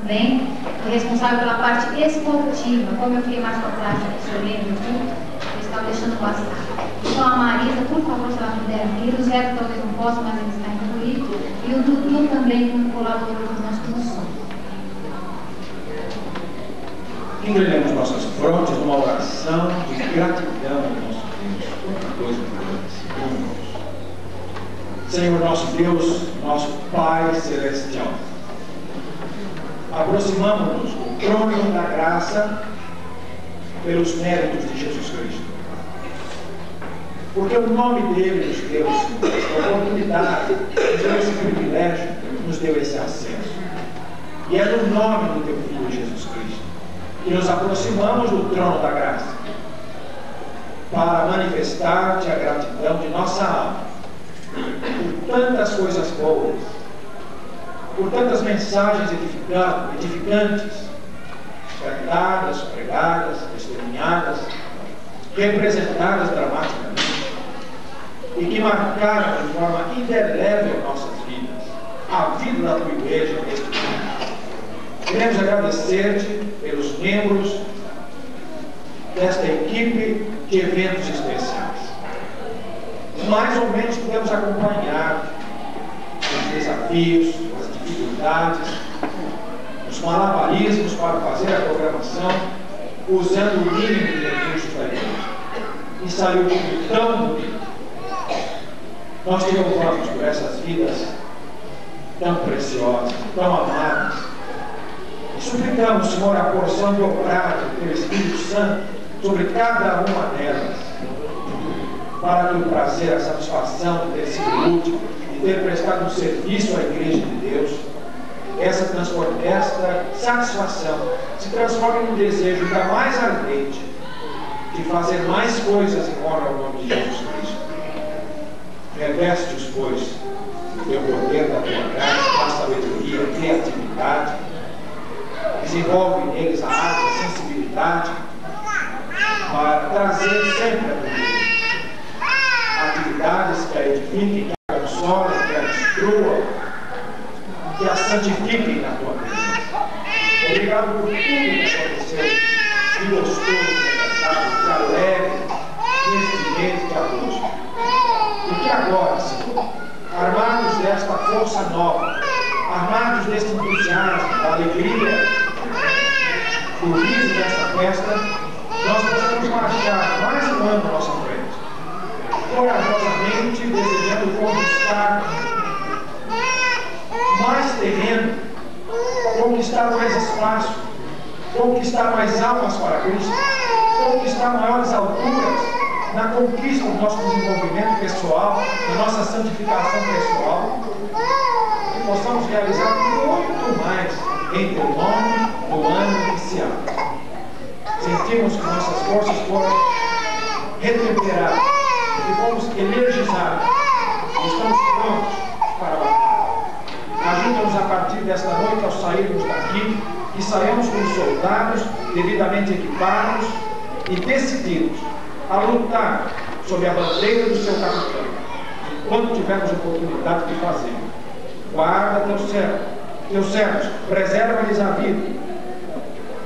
também, foi responsável pela parte esportiva. Como eu fiquei mais com a prática do senhor lendo tudo, eu estava deixando passar. Então a Marisa, por favor, se ela puder vir, o Zé talvez não possa, mas ele está incluído, e o Dudu também como colaborador das nossas funções. Inclinemos nossas frontes numa oração de gratidão ao nosso Deus. Outra coisa que eu Senhor nosso Deus, nosso Pai Celestial, aproximamos-nos do trono da graça pelos méritos de Jesus Cristo. Porque o nome dele nos deu essa oportunidade, nos deu esse privilégio, nos deu esse acesso. E é no nome do teu Filho Jesus Cristo que nos aproximamos do trono da graça para manifestar-te a gratidão de nossa alma por tantas coisas boas, por tantas mensagens edificantes, cantadas, pregadas, testemunhadas, representadas dramaticamente e que marcaram de forma indelével nossas vidas, a vida da tua igreja neste momento. Queremos agradecer-te pelos membros desta equipe de eventos especiais. Mais ou menos podemos acompanhar os desafios, as dificuldades, os malabarismos para fazer a programação usando o mínimo de recursos da igreja. E saiu tudo tão bonito. Nós te louvamos por essas vidas tão preciosas, tão amadas. E suplicamos, Senhor, a porção dobrada do teu Espírito Santo sobre cada uma delas, para que o prazer, a satisfação de ter sido útil, de ter prestado um serviço à Igreja de Deus, essa satisfação se transforme num desejo ainda mais ardente de fazer mais coisas em honra ao nome de Jesus Cristo. Reveste-os, pois, do teu poder, da tua graça, da sabedoria, criatividade, desenvolve neles a arte, a sensibilidade, para trazer sempre a tua atividades que a edifiquem, que a consolem, que a destruam, que a santifiquem na tua presença. Obrigado por tudo que aconteceu, de gostoso, de alegre, neste mês de agosto. E que agora, Senhor, armados desta força nova, armados deste entusiasmo, da alegria, do riso desta festa, nós possamos marchar mais um ano à nossa frente, corajosamente desejando conquistar mais terreno, conquistar mais espaço, conquistar mais almas para Cristo, conquistar maiores alturas na conquista do nosso desenvolvimento pessoal, da nossa santificação pessoal, e possamos realizar muito mais em teu nome no ano inicial. Sentimos que nossas forças foram retemperadas, que fomos energizados e estamos prontos para a batalha. Ajuda-nos a partir desta noite, ao sairmos daqui, que saímos como soldados devidamente equipados e decididos a lutar sob a bandeira do seu capitão, enquanto tivermos oportunidade de fazer. Guarda teus servos, preserva-lhes a vida,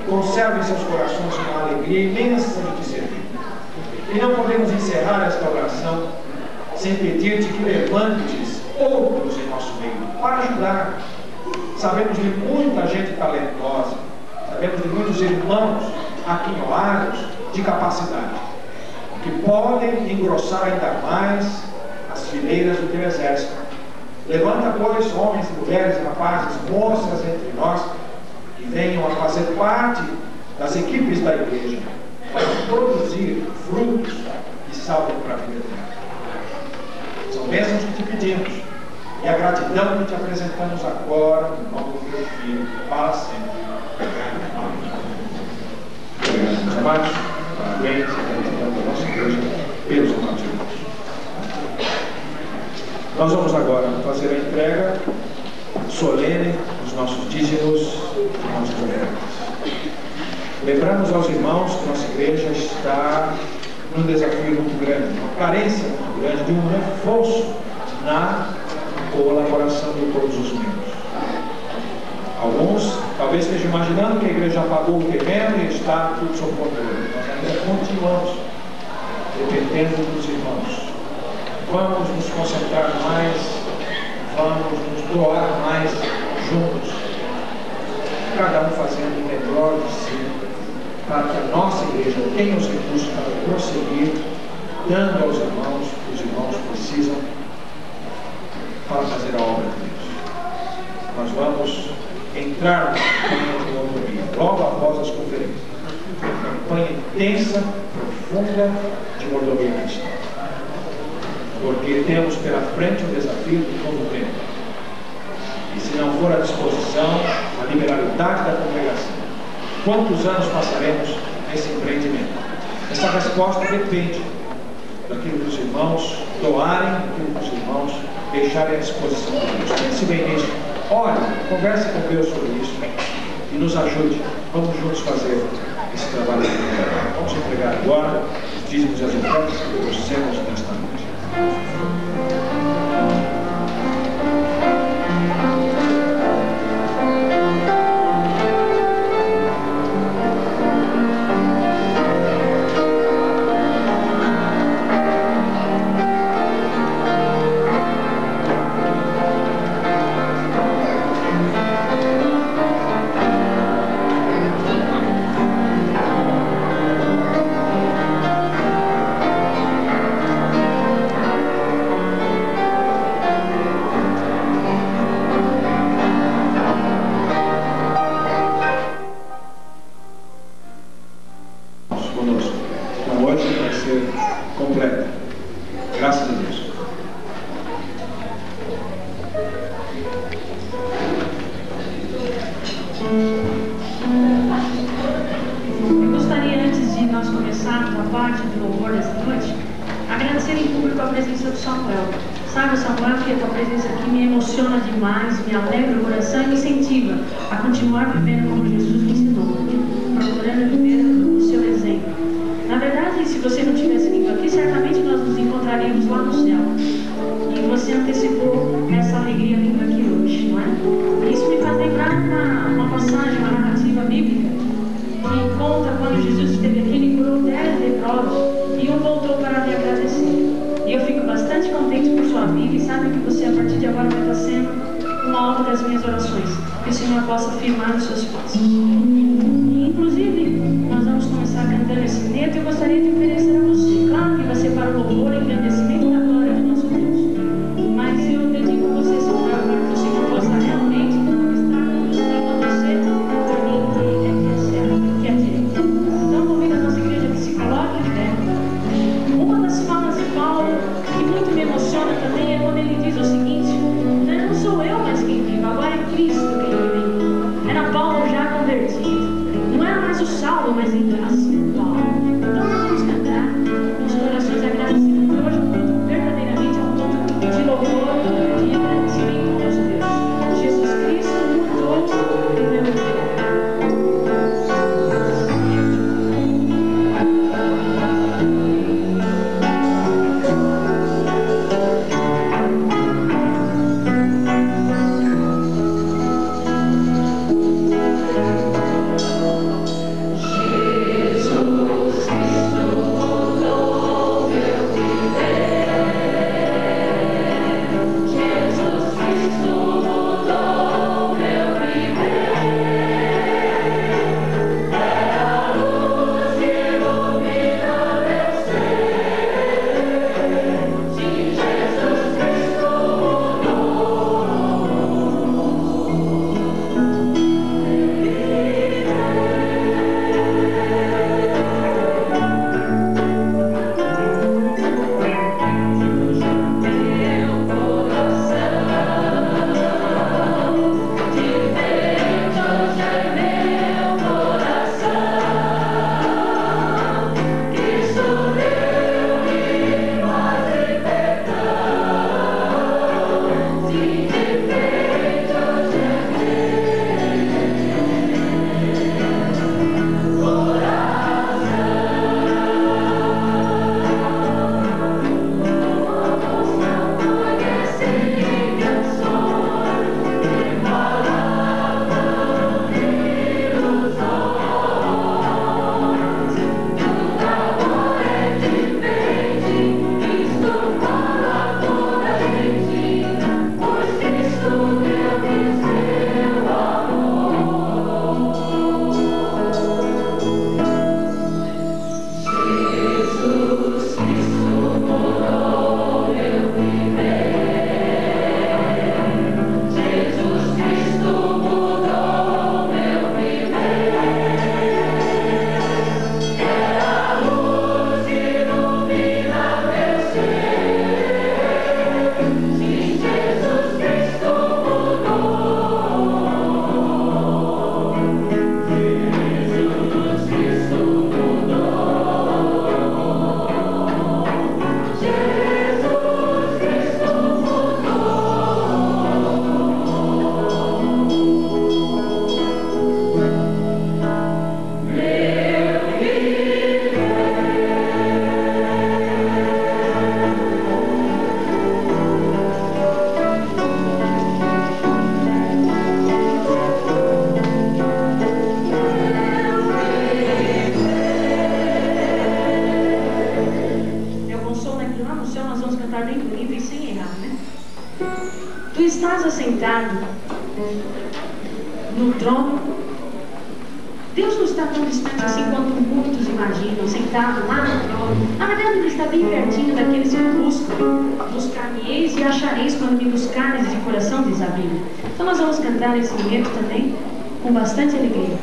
conserva em seus corações uma alegria imensa de te servir. E não podemos encerrar esta oração sem pedir-te que levantes outros em nosso meio para ajudar. Sabemos de muita gente talentosa, sabemos de muitos irmãos aquinhoados de capacidade, que podem engrossar ainda mais as fileiras do teu exército. Levanta, pois, homens, mulheres, rapazes, moças entre nós, que venham a fazer parte das equipes da igreja, para produzir frutos que salvem para a vida eterna. São bênçãos que te pedimos, e a gratidão que te apresentamos agora, no nome do teu Filho, para sempre. Amém. Obrigado, meus amados. Parabéns, a gratidão da nossa igreja pelos amados irmãos. Nós vamos agora fazer a entrega solene dos nossos dízimos e nossas ofertas. Lembramos aos irmãos que nossa igreja está num desafio muito grande, uma carência muito grande de um reforço na colaboração de todos os membros. Alguns Talvez esteja imaginando que a igreja já pagou o terreno e está tudo sob controle. Nós ainda continuamos dependendo dos irmãos. Vamos nos concentrar mais, vamos nos doar mais juntos, cada um fazendo o melhor de si, para que a nossa igreja tenha os recursos para prosseguir, dando aos irmãos o que os irmãos precisam para fazer a obra de Deus. Nós vamos entrar na campanha de mordomia, logo após as conferências. Uma campanha intensa, profunda de mordomia cristã. Porque temos pela frente o desafio do novo tempo. E se não for a disposição, a liberalidade da congregação, quantos anos passaremos nesse empreendimento? Essa resposta depende daquilo que os irmãos doarem, daquilo que os irmãos deixarem à disposição de Deus. Pense bem nisso. Olhe, converse com Deus sobre isso e nos ajude. Vamos juntos fazer esse trabalho. Vamos entregar agora os dízimos e as ofertas que trouxemos nesta noite. Conosco. Então hoje vai ser completa. Graças a Deus. Eu gostaria, antes de nós começarmos a parte do louvor dessa noite, agradecer em público a presença do Samuel. Sabe, Samuel, que a tua presença aqui me emociona demais, me alegra o coração e me incentiva a continuar vivendo como Jesus me ensinou, procurando viver o seu exemplo. Na verdade, se você não tivesse vindo aqui, certamente nós nos encontraríamos lá no céu. E você antecipou essa alegria vindo aqui hoje, não é? Isso me faz lembrar uma passagem, uma narrativa bíblica, que conta quando Jesus esteve aqui, ele curou 10 leprosos e um voltou para lhe agradecer. E eu fico bastante contente por sua vida e sabe que você, a partir de agora, vai estar sendo um alvo das minhas orações. Que o Senhor possa firmar os seus passos. Inclusive, nós vamos começar cantando esse neto e eu gostaria de oferecer a você. Claro que vai ser para o louvor e engrandecimento da glória do nosso Deus. Mas eu dedico a você, Samuel, para que o Senhor possa realmente estar conduzindo você no caminho que é certo, que é direito. Então, convido a nossa igreja que se coloque de pé. Uma das falas de Paulo, que muito me emociona também, é quando ele diz o seguinte: não sou eu mais quem vivo, agora é Cristo quem vive em mim. Era Paulo já convertido. Não era mais o Saulo, mas em graça, Paulo. Então nós vamos cantar nos corações agradecidos por hoje, um culto verdadeiramente um culto de louvor e agradecimento ao nosso Deus. Jesus Cristo mudou o meu viver. Jesus sentado no trono. Deus não está tão distante assim quanto muitos imaginam, sentado lá no trono. Na verdade, Ele está bem pertinho daqueles que buscam. Buscar-me-eis e achareis quando me buscareis de coração, diz a Bíblia. Então nós vamos cantar esse momento também com bastante alegria.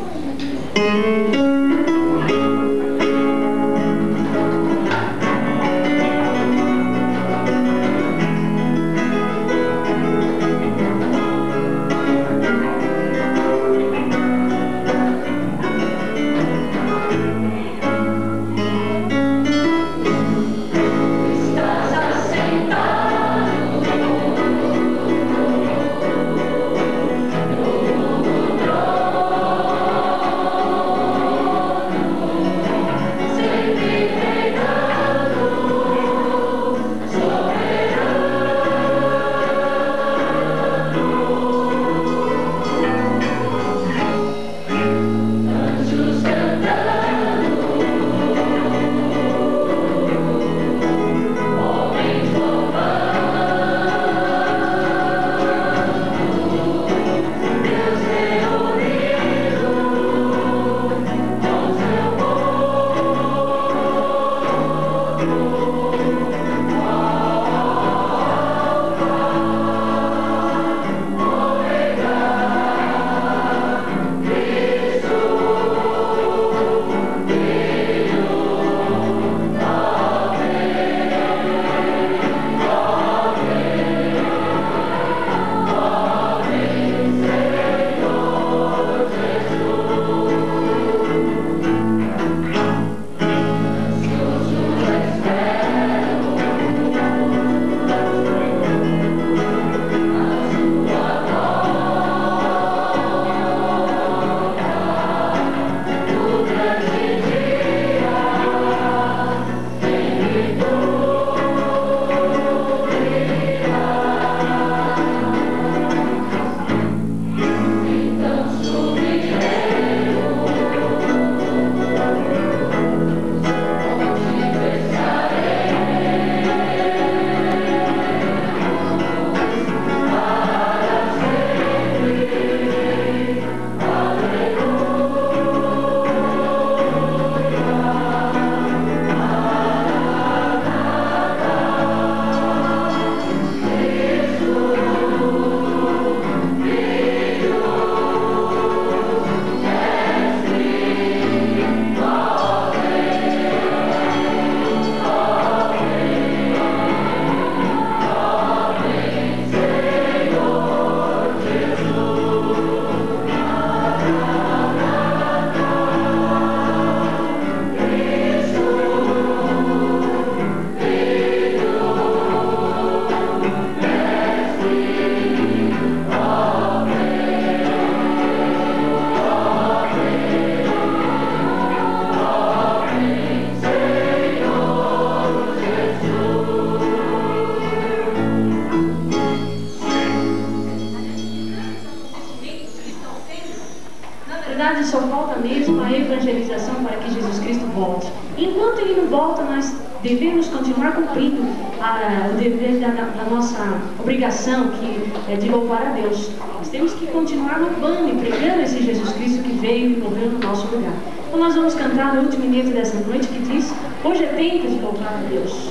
Só falta mesmo a evangelização para que Jesus Cristo volte. Enquanto Ele não volta, nós devemos continuar cumprindo o dever da nossa obrigação, que é de louvar a Deus. Nós temos que continuar louvando e pregando esse Jesus Cristo que veio e morreu no nosso lugar. Então nós vamos cantar o último hino dessa noite que diz: hoje é tempo de louvar a Deus.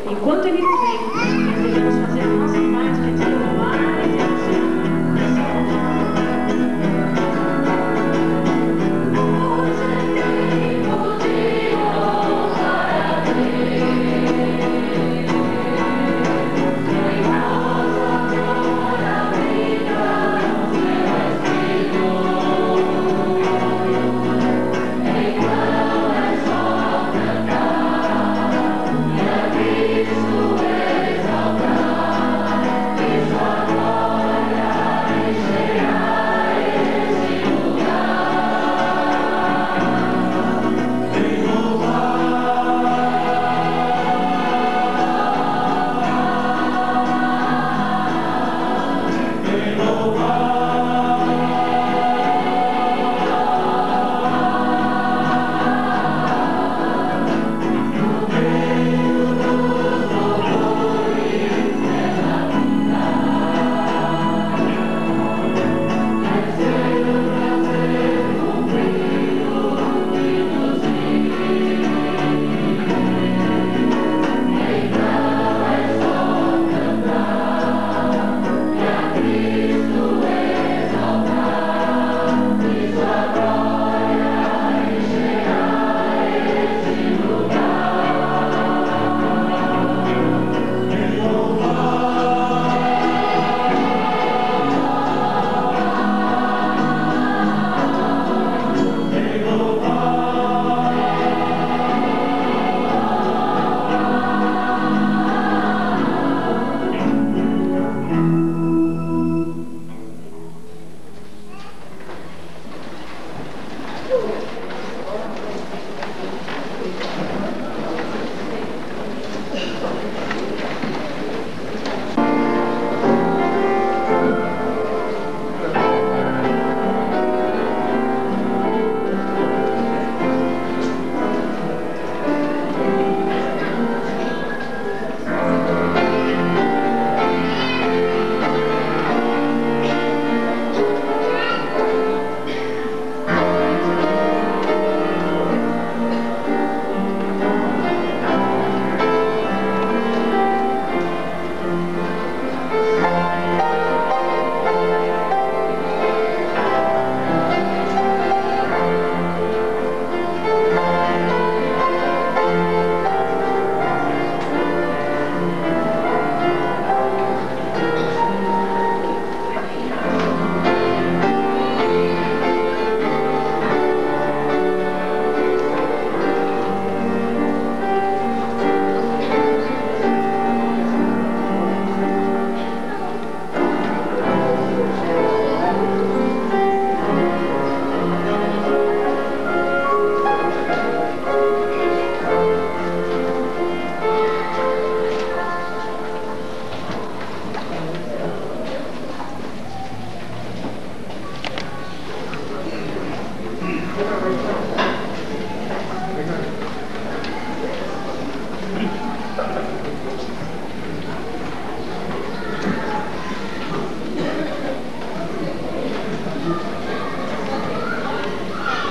Enquanto Ele não vem, nós devemos fazer a nossa parte de louvar a Deus. Isso é exaltar.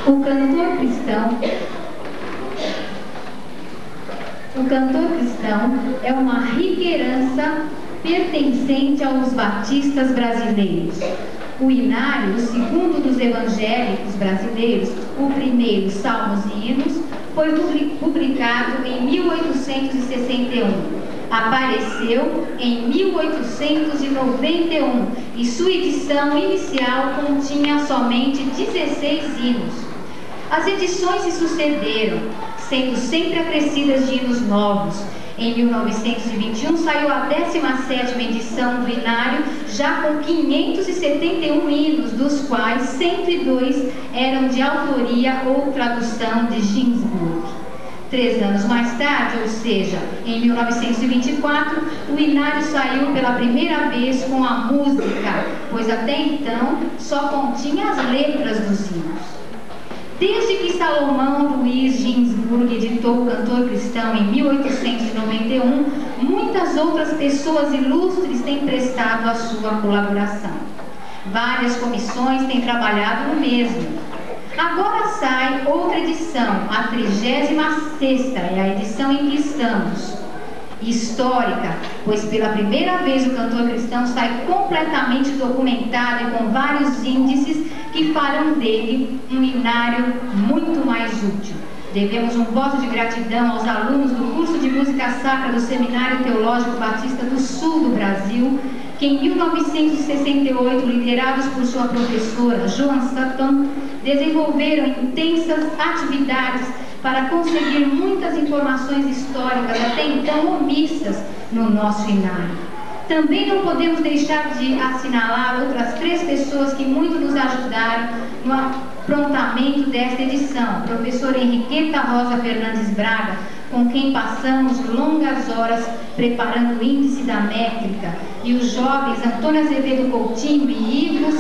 O cantor cristão é uma rica herança pertencente aos batistas brasileiros. O Inário, o segundo dos evangélicos brasileiros, o primeiro, Salmos e Hinos, foi publicado em 1861. Apareceu em 1891 e sua edição inicial continha somente 16 hinos. As edições se sucederam, sendo sempre acrescidas de hinos novos. Em 1921 saiu a 17ª edição do Inário, já com 571 hinos, dos quais 102 eram de autoria ou tradução de Ginsburg. 3 anos mais tarde, ou seja, em 1924, o Inário saiu pela primeira vez com a música, pois até então só continha as letras dos hinos. Desde que Salomão Luiz Ginsburg editou o Cantor Cristão em 1891, muitas outras pessoas ilustres têm prestado a sua colaboração. Várias comissões têm trabalhado no mesmo. Agora sai outra edição, a 36ª, é a edição em que estamos. Histórica, pois pela primeira vez o Cantor Cristão sai completamente documentado e com vários índices que farão dele um inário muito mais útil. Devemos um voto de gratidão aos alunos do curso de Música Sacra do Seminário Teológico Batista do Sul do Brasil, que em 1968, liderados por sua professora Joan Sutton, desenvolveram intensas atividades para conseguir muitas informações históricas até então omissas no nosso inário. Também não podemos deixar de assinalar outras 3 pessoas que muito nos ajudaram no aprontamento desta edição. A professora Henriqueta Rosa Fernandes Braga, com quem passamos longas horas preparando o índice da métrica, e os jovens Antônio Azevedo Coutinho e Ivo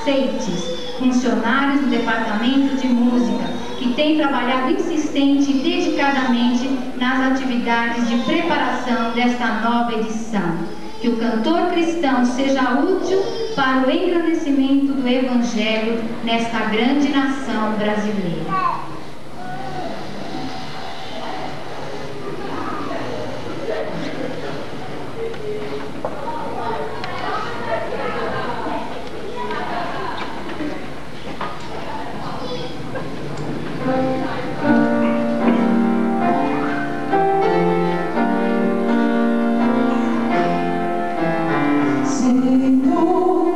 Seites, funcionários do Departamento de Música, que têm trabalhado insistente e dedicadamente nas atividades de preparação desta nova edição. Que o Cantor Cristão seja útil para o engrandecimento do Evangelho nesta grande nação brasileira. Senhor,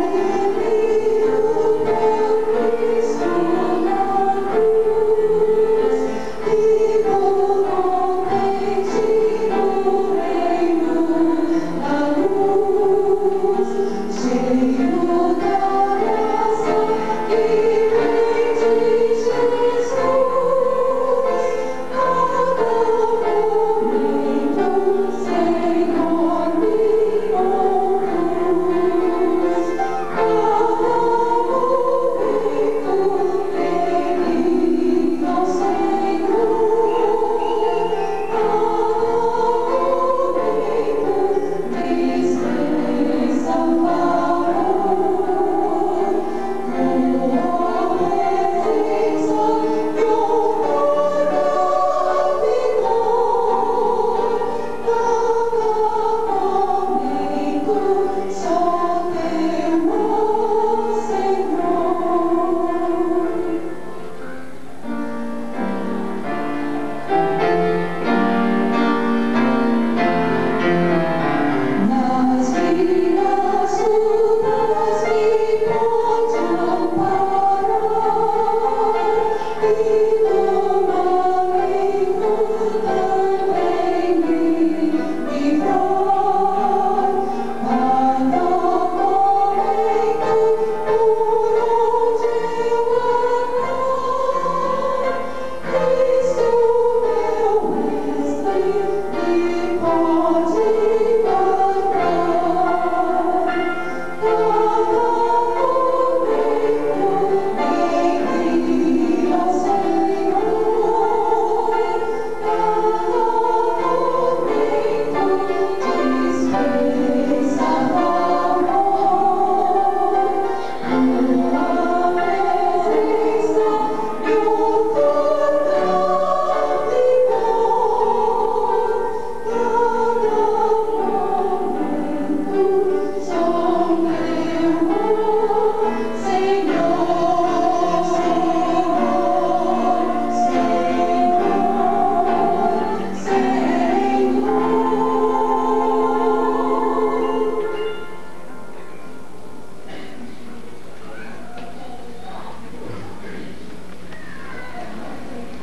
meu Cristo,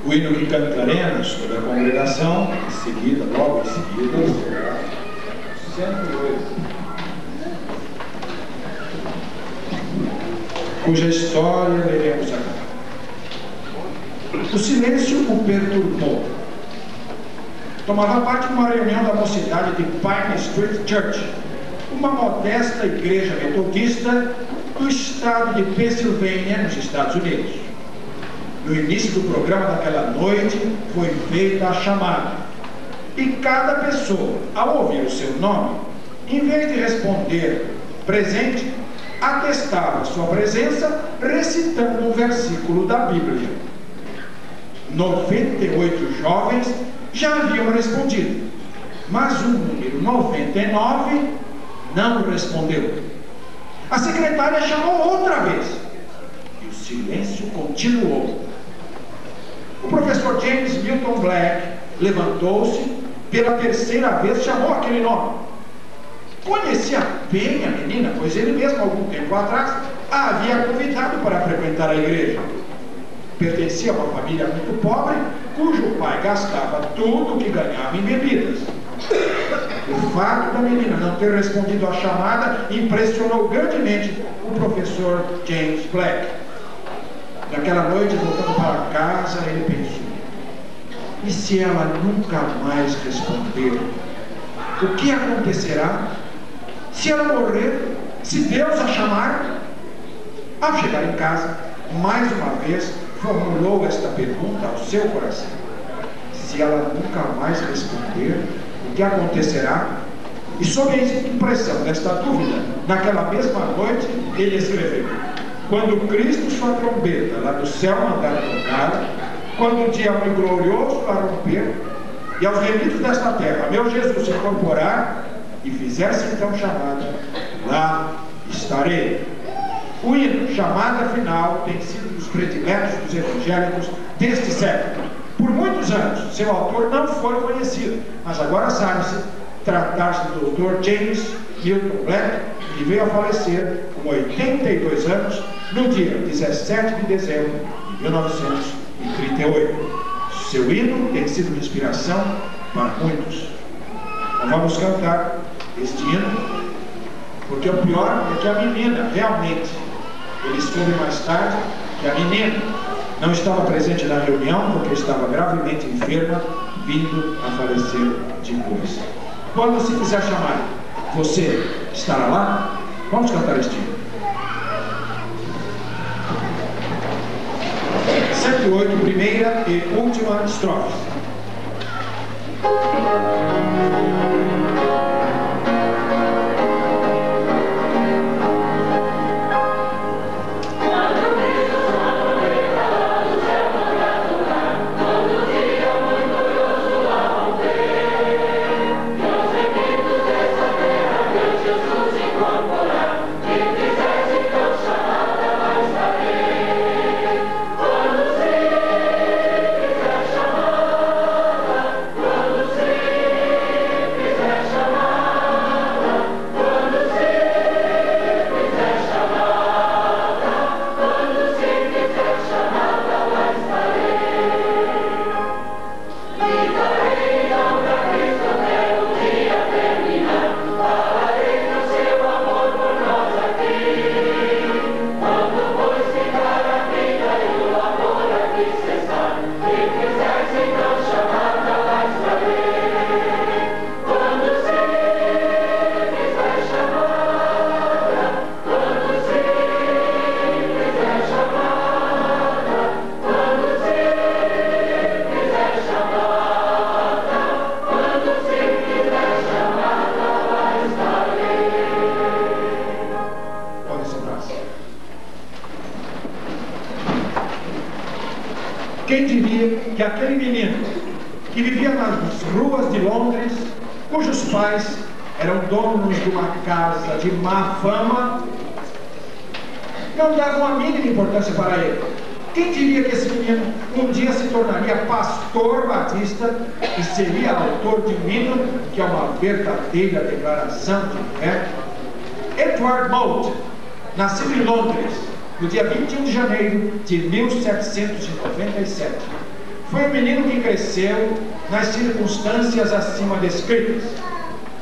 O hino que cantaremos sobre a congregação, em seguida, logo em seguida, será 108. Cuja história leremos agora. O silêncio o perturbou. Tomava parte de uma reunião da mocidade de Pine Street Church, uma modesta igreja metodista do estado de Pensilvânia, nos Estados Unidos. No início do programa daquela noite, foi feita a chamada. E cada pessoa, ao ouvir o seu nome, em vez de responder presente, atestava sua presença recitando um versículo da Bíblia. 98 jovens já haviam respondido, mas o número 99 não respondeu. A secretária chamou outra vez e o silêncio continuou. O professor James Milton Black levantou-se, pela terceira vez chamou aquele nome. Conhecia bem a menina, pois ele mesmo, algum tempo atrás, a havia convidado para frequentar a igreja. Pertencia a uma família muito pobre, cujo pai gastava tudo o que ganhava em bebidas. O fato da menina não ter respondido à chamada impressionou grandemente o professor James Black. Naquela noite, voltando para casa, ele pensou: e se ela nunca mais responder? O que acontecerá? Se ela morrer? Se Deus a chamar? Ao chegar em casa, mais uma vez formulou esta pergunta ao seu coração: se ela nunca mais responder, o que acontecerá? E sob a impressão desta dúvida, naquela mesma noite, ele escreveu: quando Cristo sua trombeta lá do céu mandar tocar, quando o dia muito glorioso a romper, e aos remidos desta terra meu Jesus se incorporar, e fizesse então chamada, lá estarei. O hino, chamada final, tem sido dos prediletos dos evangélicos deste século. Por muitos anos, seu autor não foi conhecido, mas agora sabe-se tratar-se do Dr. James Milton Black, que veio a falecer com 82 anos no dia 17 de dezembro de 1938. Seu hino tem sido de inspiração para muitos. Então vamos cantar este hino, porque o pior é que a menina realmente, ele soube mais tarde que a menina não estava presente na reunião porque estava gravemente enferma, vindo a falecer depois. Quando se quiser chamar, você estará lá? Vamos cantar este hino. 108, primeira e última estrofe. Quem diria que aquele menino que vivia nas ruas de Londres, cujos pais eram donos de uma casa de má fama, não davam a mínima importância para ele? Quem diria que esse menino um dia se tornaria pastor batista e seria autor de um hino que é uma verdadeira declaração de fé? Edward Moult, nascido em Londres no dia 21 de janeiro de 1797, Foi um menino que cresceu nas circunstâncias acima descritas.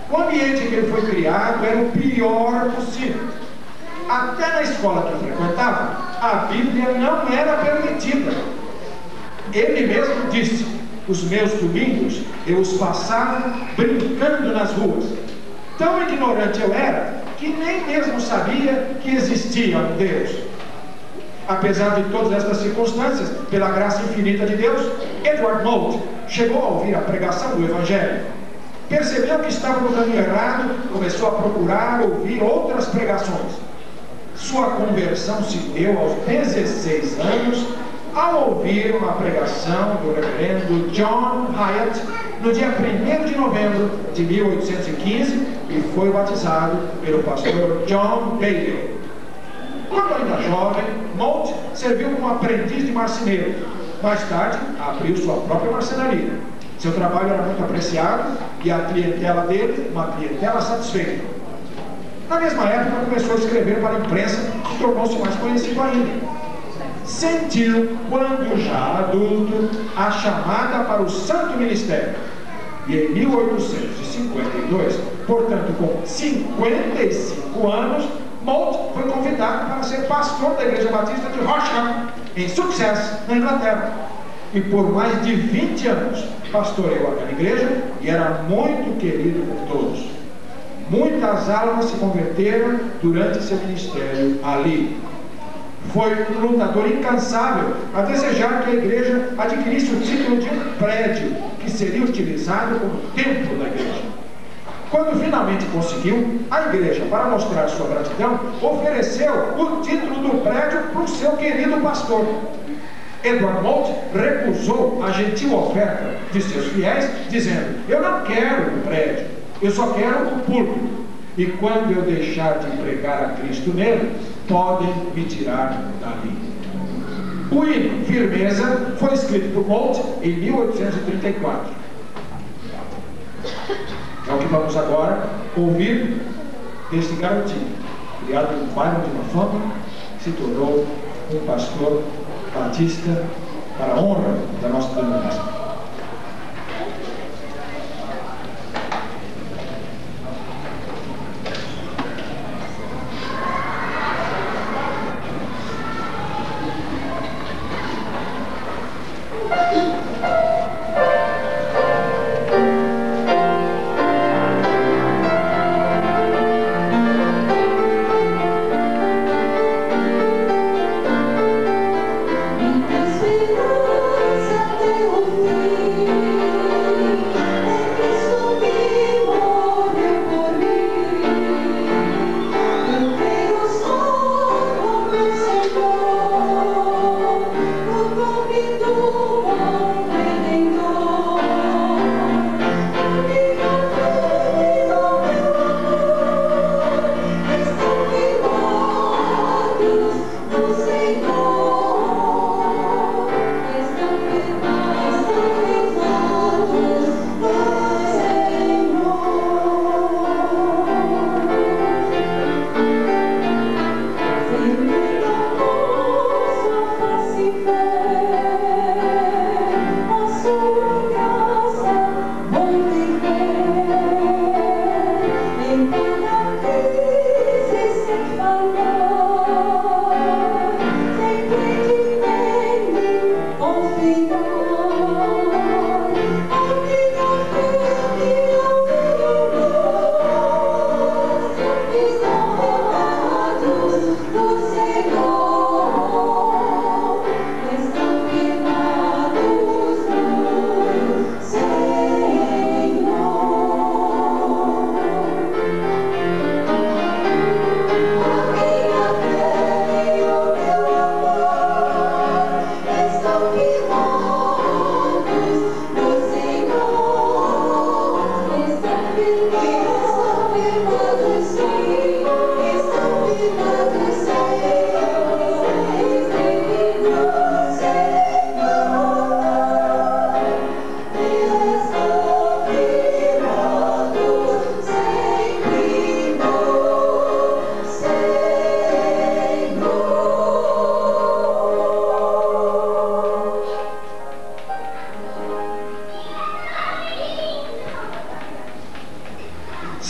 O ambiente em que ele foi criado era o pior possível. Até na escola que frequentava, a Bíblia não era permitida. Ele mesmo disse: os meus domingos eu os passava brincando nas ruas. Tão ignorante eu era que nem mesmo sabia que existia um Deus. Apesar de todas estas circunstâncias, pela graça infinita de Deus, Edward Moult chegou a ouvir a pregação do Evangelho. Percebeu que estava no caminho errado, começou a procurar ouvir outras pregações. Sua conversão se deu aos 16 anos, ao ouvir uma pregação do reverendo John Hyatt, no dia 1º de novembro de 1815, e foi batizado pelo pastor John Bailey. Quando ainda jovem, Moult serviu como aprendiz de marceneiro. Mais tarde, abriu sua própria marcenaria. Seu trabalho era muito apreciado e a clientela dele, uma clientela satisfeita. Na mesma época, começou a escrever para a imprensa e tornou-se mais conhecido ainda. Sentiu, quando já adulto, a chamada para o santo ministério. E em 1852, portanto com 55 anos, Moult foi convidado para ser pastor da Igreja Batista de Horsham, em Success, na Inglaterra. E por mais de 20 anos pastoreou aquela igreja e era muito querido por todos. Muitas almas se converteram durante seu ministério ali. Foi um lutador incansável a desejar que a igreja adquirisse o título de um prédio que seria utilizado como templo da igreja. Quando finalmente conseguiu, a igreja, para mostrar sua gratidão, ofereceu o título do prédio para o seu querido pastor. Edward Moult recusou a gentil oferta de seus fiéis, dizendo: eu não quero o prédio, eu só quero o púlpito. E quando eu deixar de pregar a Cristo nele, podem me tirar dali. O hino Firmeza foi escrito por Moult em 1834. É o que vamos agora ouvir deste garotinho, criado no bairro de Mafama, que se tornou um pastor batista para a honra da nossa denominação. Senhor.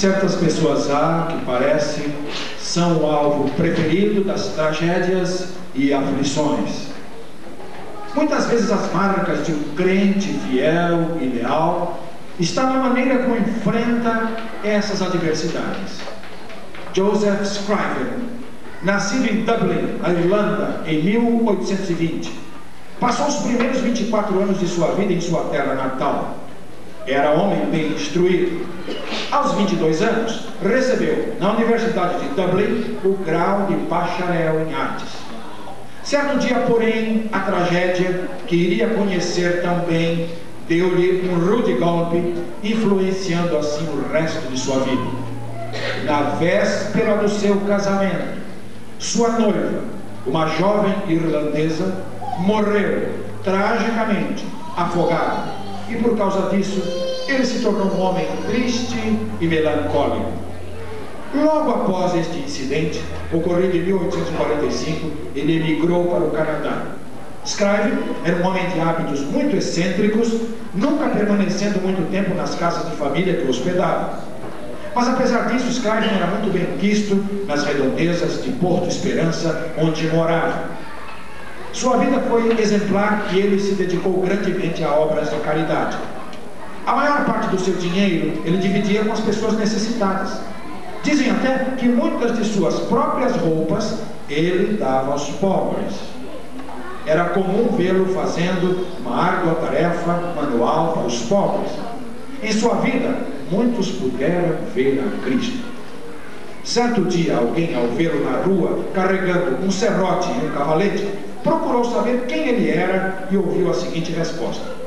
Certas pessoas há que parecem são o alvo preferido das tragédias e aflições. Muitas vezes as marcas de um crente fiel e leal estão na maneira como enfrenta essas adversidades. Joseph Scriven, nascido em Dublin, na Irlanda, em 1820, passou os primeiros 24 anos de sua vida em sua terra natal. Era homem bem instruído. Aos 22 anos, recebeu na Universidade de Dublin o grau de bacharel em artes. Certo dia, porém, a tragédia, que iria conhecer também, deu-lhe um rude golpe, influenciando assim o resto de sua vida. Na véspera do seu casamento, sua noiva, uma jovem irlandesa, morreu tragicamente afogada, e por causa disso ele se tornou um homem triste e melancólico. Logo após este incidente, ocorrido em 1845, ele emigrou para o Canadá. Scriven era um homem de hábitos muito excêntricos, nunca permanecendo muito tempo nas casas de família que o hospedavam. Mas apesar disso, Scriven era muito bem quisto nas redondezas de Porto Esperança, onde morava. Sua vida foi exemplar e ele se dedicou grandemente a obras de caridade. A maior parte do seu dinheiro ele dividia com as pessoas necessitadas. Dizem até que muitas de suas próprias roupas ele dava aos pobres. Era comum vê-lo fazendo uma árdua tarefa manual para os pobres. Em sua vida, muitos puderam ver a Cristo. Certo dia, alguém, ao vê-lo na rua, carregando um serrote e um cavalete, procurou saber quem ele era e ouviu a seguinte resposta: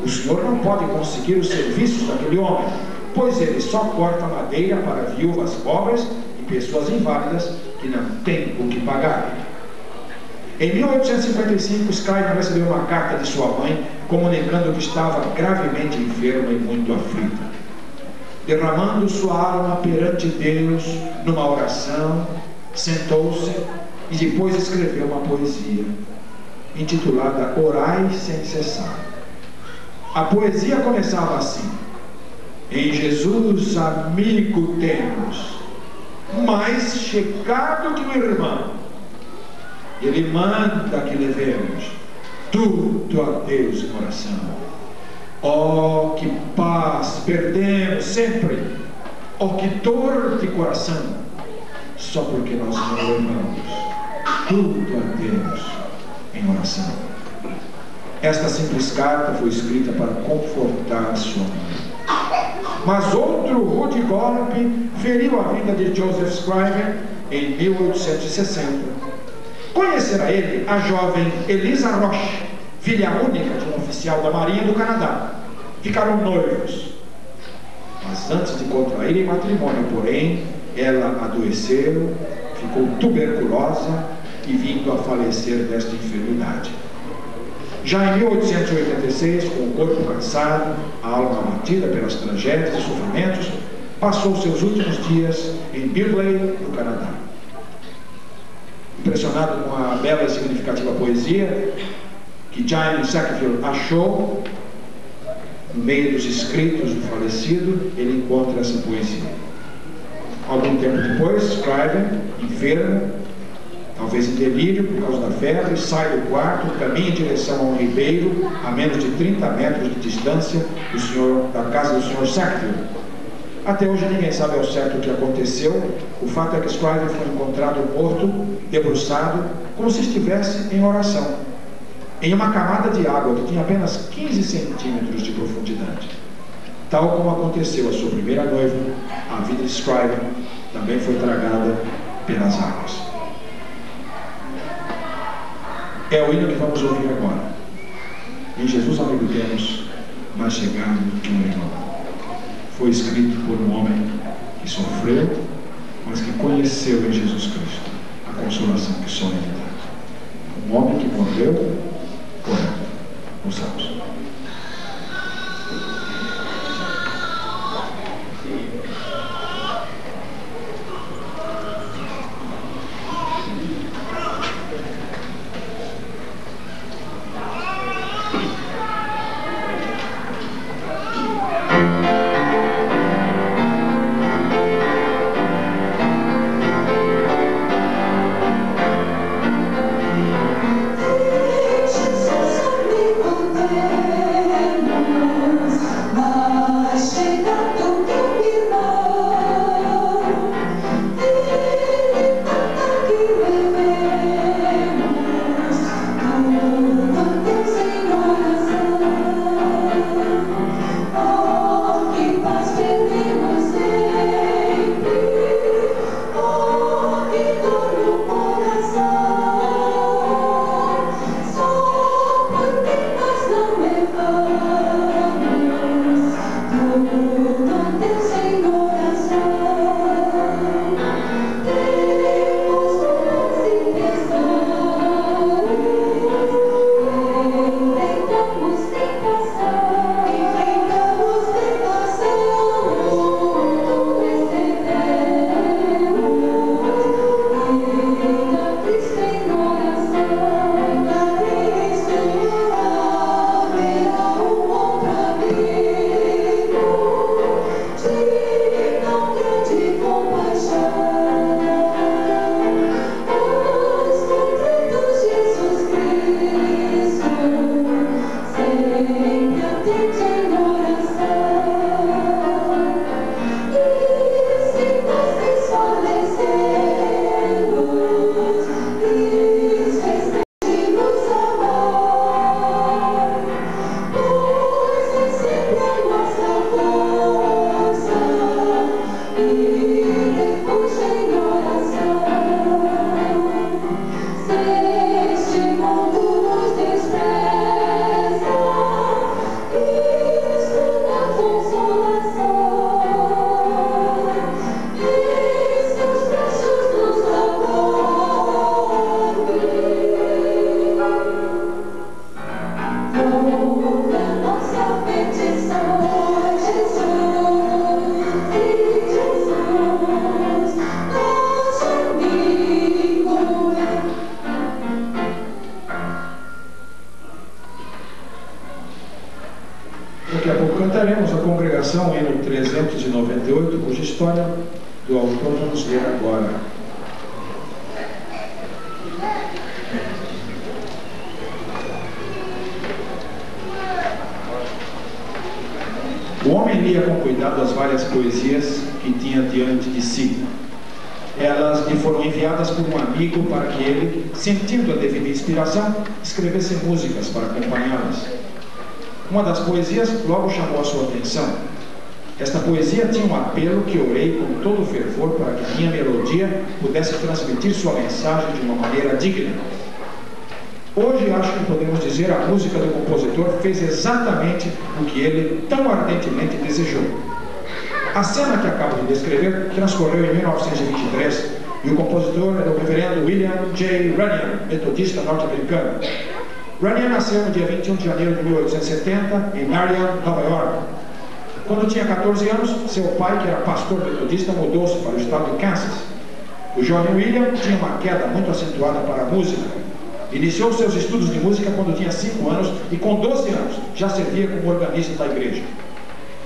o senhor não pode conseguir os serviços daquele homem, pois ele só corta madeira para viúvas pobres e pessoas inválidas que não têm o que pagar. Em 1855, Scriven recebeu uma carta de sua mãe comunicando que estava gravemente enferma e muito aflita. Derramando sua alma perante Deus numa oração, sentou-se e depois escreveu uma poesia intitulada Orai Sem Cessar. A poesia começava assim: em Jesus amigo temos, mais chegado que o irmão, ele manda que levemos tudo a Deus em oração. Oh, que paz perdemos sempre, oh, que dor de coração, só porque nós não levamos tudo a Deus em oração. Esta simples carta foi escrita para confortar sua mãe. Mas outro rude golpe feriu a vida de Joseph Scriven em 1860. Conhecerá ele a jovem Elisa Roche, filha única de um oficial da Marinha do Canadá. Ficaram noivos. Mas antes de contraírem matrimônio, porém, ela adoeceu, ficou tuberculosa e vindo a falecer desta enfermidade. Já em 1886, com o corpo cansado, a alma abatida pelas tragédias e sofrimentos, passou seus últimos dias em Birley, no Canadá. Impressionado com a bela e significativa poesia que James Sackville achou no meio dos escritos do falecido, ele encontra essa poesia. Algum tempo depois, Scriven, enfermo, talvez em delírio por causa da febre, sai do quarto, caminha em direção a um ribeiro a menos de 30 metros de distância da casa do Sr. Sackville. Até hoje ninguém sabe ao certo o que aconteceu. O fato é que Scriven foi encontrado morto, debruçado, como se estivesse em oração, em uma camada de água que tinha apenas 15 centímetros de profundidade. Tal como aconteceu à sua primeira noiva, a vida de Scriven também foi tragada pelas águas. É o hino que vamos ouvir agora. Em Jesus amigo temos, mais chegado que um irmão. Foi escrito por um homem que sofreu, mas que conheceu em Jesus Cristo a consolação que só ele dá. Um homem que morreu por ela. Ouçamos. congregação o hino 398, cuja história do autor vamos ler agora. O homem lia com cuidado as várias poesias que tinha diante de si. Elas lhe foram enviadas por um amigo para que ele, sentindo a devida inspiração, escrevesse músicas para acompanhá-las. Uma das poesias logo chamou a sua atenção. Esta poesia tinha um apelo que orei com todo o fervor para que minha melodia pudesse transmitir sua mensagem de uma maneira digna. Hoje acho que podemos dizer que a música do compositor fez exatamente o que ele tão ardentemente desejou. A cena que acabo de descrever transcorreu em 1923 e o compositor era o reverendo William J. Runyon, metodista norte-americano. Runyon nasceu no dia 21 de janeiro de 1870 em Marion, Nova York. Quando tinha 14 anos, seu pai, que era pastor metodista, mudou-se para o estado de Kansas. O jovem William tinha uma queda muito acentuada para a música. Iniciou seus estudos de música quando tinha 5 anos e com 12 anos já servia como organista da igreja.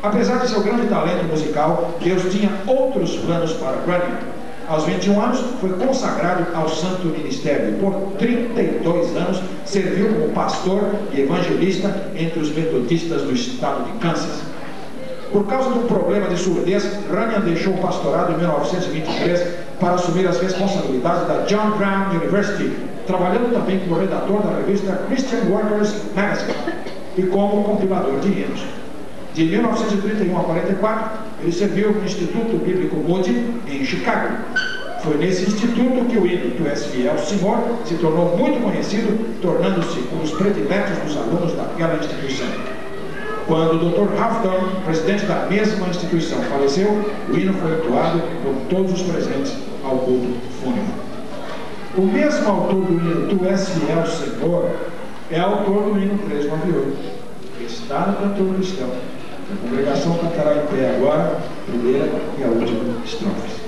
Apesar de seu grande talento musical, Deus tinha outros planos para Runyon. Aos 21 anos, foi consagrado ao santo ministério e por 32 anos serviu como pastor e evangelista entre os metodistas do estado de Kansas. Por causa de um problema de surdez, Runyon deixou o pastorado em 1923 para assumir as responsabilidades da John Brown University, trabalhando também como redator da revista Christian Workers Magazine e como compilador de hinos. De 1931 a 1944, ele serviu no Instituto Bíblico Moody, em Chicago. Foi nesse instituto que o hino "Tu és fiel, Senhor" se tornou muito conhecido, tornando-se um dos prediletos dos alunos daquela instituição. Quando o Dr. Ralph Dunn, presidente da mesma instituição, faleceu, o hino foi entoado por todos os presentes ao culto fúnebre. O mesmo autor do hino "Tu és fiel, Senhor" é autor do hino 398, que está no cantor cristão. A congregação cantará em pé agora, a primeira e a última estrofes.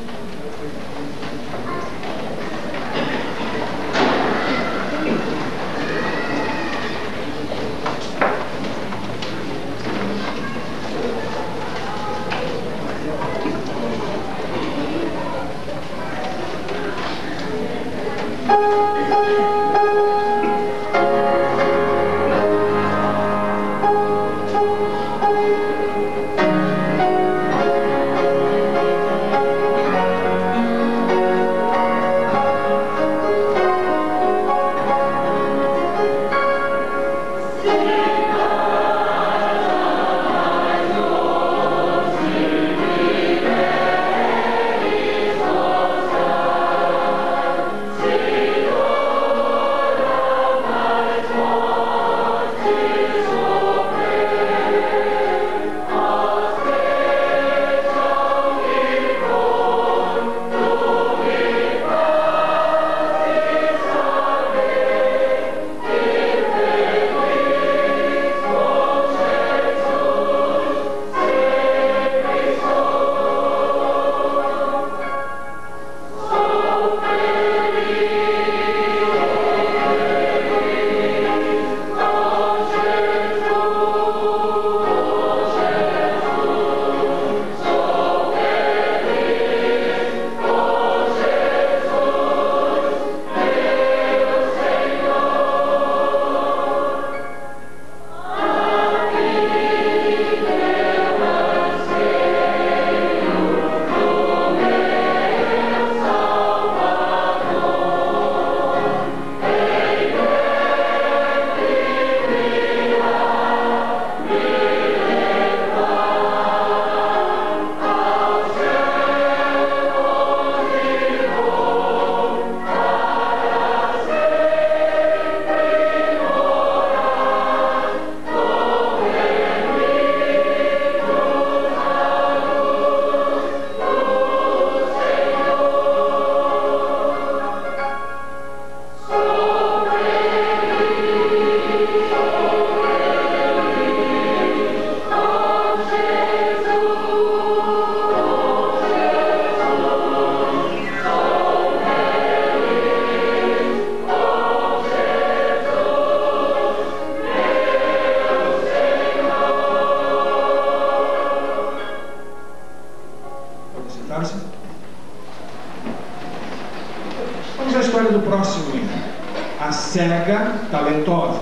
a cega talentosa.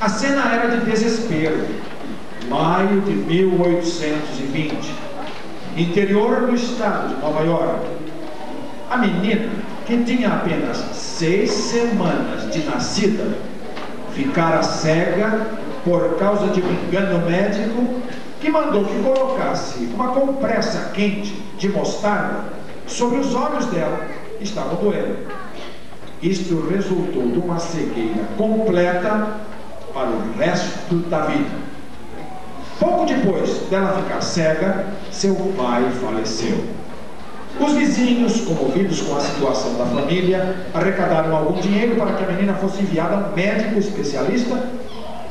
A cena era de desespero. Maio de 1820, interior do estado de Nova York. A menina, que tinha apenas 6 semanas de nascida, ficara cega por causa de um engano médico que mandou que colocasse uma compressa quente de mostarda sobre os olhos dela, que estavam doendo. Isto resultou de uma cegueira completa para o resto da vida. Pouco depois dela ficar cega, seu pai faleceu. Os vizinhos, comovidos com a situação da família, arrecadaram algum dinheiro para que a menina fosse enviada a um médico especialista,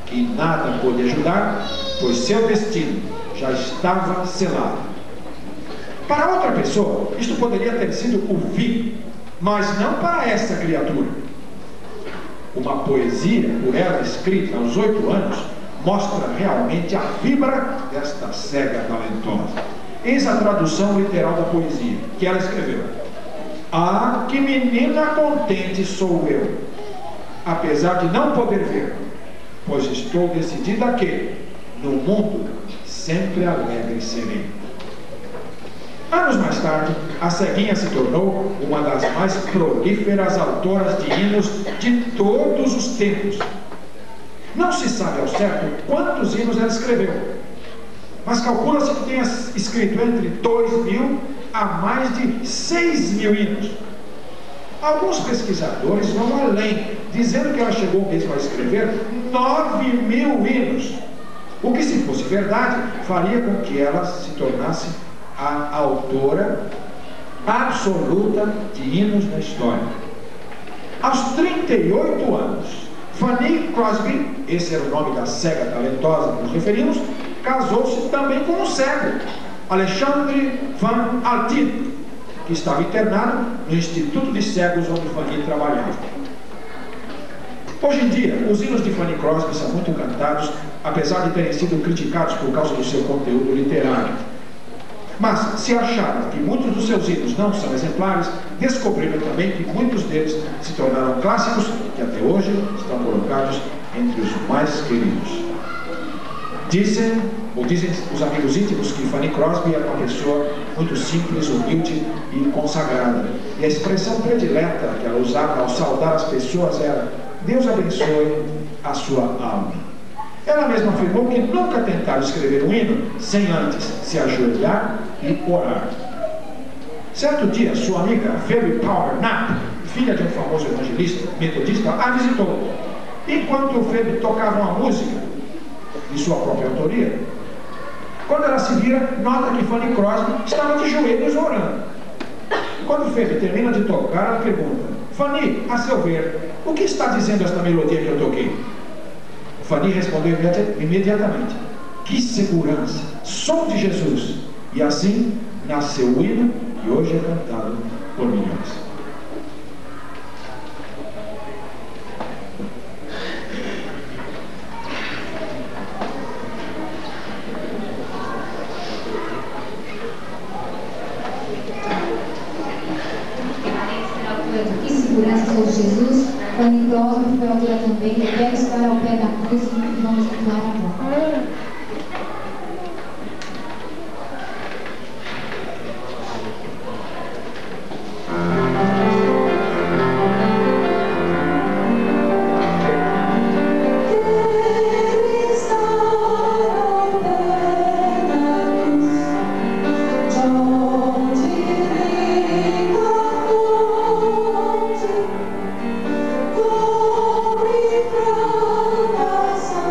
que nada pôde ajudar, pois seu destino já estava selado. Para outra pessoa, isto poderia ter sido o fim, mas não para essa criatura. Uma poesia, por ela escrita aos 8 anos, mostra realmente a fibra desta cega talentosa. Eis a tradução literal da poesia, que ela escreveu. Ah, que menina contente sou eu, apesar de não poder ver, pois estou decidida que, no mundo, sempre alegre serei. Anos mais tarde, a ceguinha se tornou uma das mais prolíferas autoras de hinos de todos os tempos. Não se sabe ao certo quantos hinos ela escreveu, mas calcula-se que tenha escrito entre 2.000 a mais de 6.000 hinos. Alguns pesquisadores vão além, dizendo que ela chegou mesmo a escrever 9.000 hinos, o que, se fosse verdade, faria com que ela se tornasse a autora absoluta de hinos da história. Aos 38 anos, Fanny Crosby, esse era o nome da cega talentosa que nos referimos, casou-se também com um cego, Alexandre Van Altin, que estava internado no Instituto de Cegos onde Fanny trabalhava. Hoje em dia, os hinos de Fanny Crosby são muito cantados, apesar de terem sido criticados por causa do seu conteúdo literário. Mas, se acharam que muitos dos seus hinos não são exemplares, descobriram também que muitos deles se tornaram clássicos que até hoje estão colocados entre os mais queridos. Dizem os amigos íntimos que Fanny Crosby era uma pessoa muito simples, humilde e consagrada. E a expressão predileta que ela usava ao saudar as pessoas era: Deus abençoe a sua alma. Ela mesma afirmou que nunca tentaram escrever um hino sem antes se ajoelhar e orar. Certo dia, sua amiga Phoebe Power Knapp, filha de um famoso evangelista metodista, a visitou. Enquanto Phoebe tocava uma música de sua própria autoria, quando ela se vira, nota que Fanny Crosby estava de joelhos orando. Quando Phoebe termina de tocar, ela pergunta: Fanny, a seu ver, o que está dizendo esta melodia que eu toquei? Fanny respondeu imediatamente: que segurança, som de Jesus. E assim nasceu o hino que hoje é cantado por milhões. Que segurança, sou de Jesus. Fanny Crosby foi autora também. Eu quero estar ao pé da cruz e vamos declarar agora. Glory from the sun.